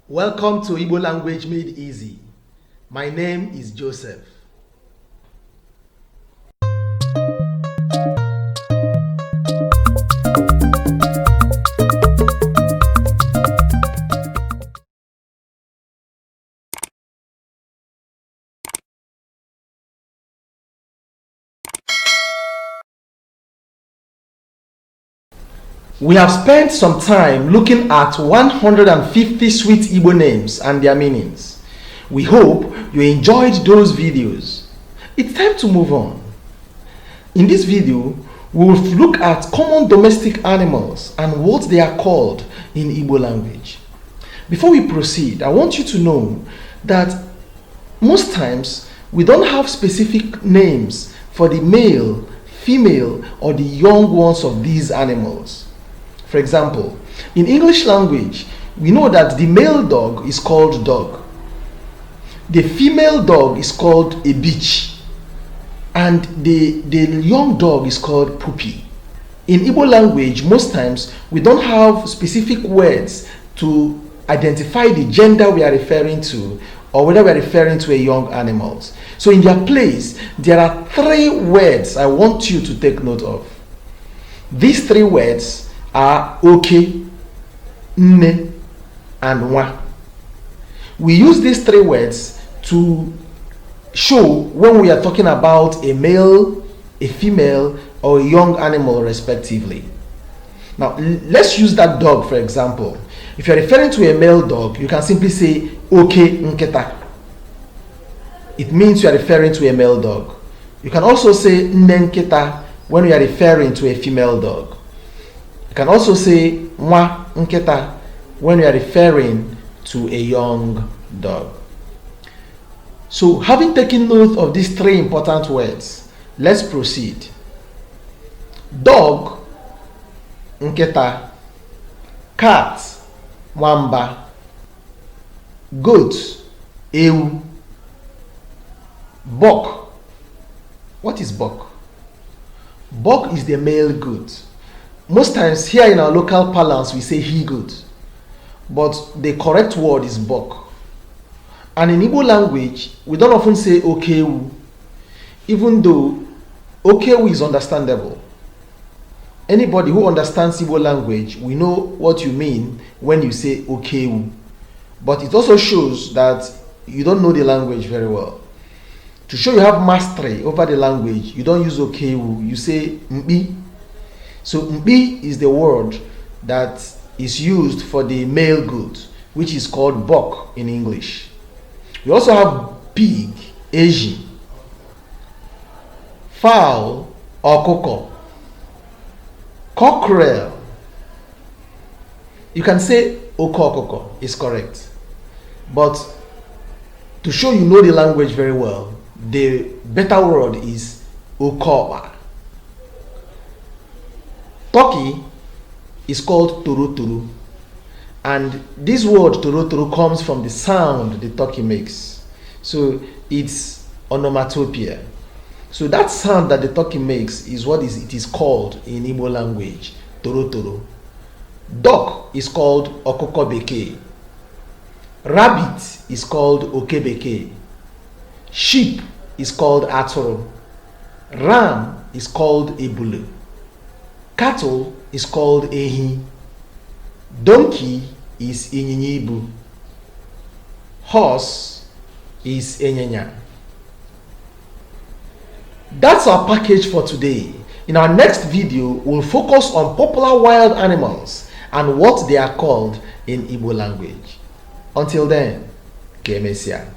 Welcome to Igbo Language Made Easy. My name is Joseph. We have spent some time looking at 150 sweet Igbo names and their meanings. We hope you enjoyed those videos. It's time to move on. In this video, we will look at common domestic animals and what they are called in Igbo language. Before we proceed, I want you to know that most times we don't have specific names for the male, female, or the young ones of these animals. For example, in English language, we know that the male dog is called dog. The female dog is called a bitch. And the young dog is called puppy. In Igbo language, most times, we don't have specific words to identify the gender we are referring to or whether we are referring to a young animals. So in their place, there are three words I want you to take note of. These three words are okay, nne, and wa. We use these three words to show when we are talking about a male, a female, or a young animal respectively. Now let's use that dog for example. If you're referring to a male dog, you can simply say okay nketa. It means you are referring to a male dog. You can also say nne nketa when you are referring to a female dog. You can also say nwa nketa when you are referring to a young dog. So, having taken note of these three important words, let's proceed. Dog, nketa. Cat, nwamba. Goat, ewu. Buck. What is buck? Buck is the male goat. Most times here in our local parlance we say he goat, but the correct word is buck. And in Igbo language we don't often say okewu, even though okewu is understandable. Anybody who understands Igbo language, we know what you mean when you say okewu, but it also shows that you don't know the language very well. To show you have mastery over the language, you don't use okewu, you say mbi. So mbi is the word that is used for the male goat, which is called buck in English. We also have pig, eji, fowl, okoko, cockerel. You can say okokoko is correct, but to show you know the language very well, the better word is okoba. Turkey is called turuturu, and this word turuturu comes from the sound the turkey makes. So it's onomatopoeia. So that sound that the turkey makes is what it is called in Igbo language, turuturu. Duck is called okoko beke. Rabbit is called okebeke. Sheep is called atoro. Ram is called ebulu. Cattle is called ehi. Donkey is inyinyibu. Horse is enyenya. That's our package for today. In our next video, we'll focus on popular wild animals and what they are called in Igbo language. Until then, Kemesia.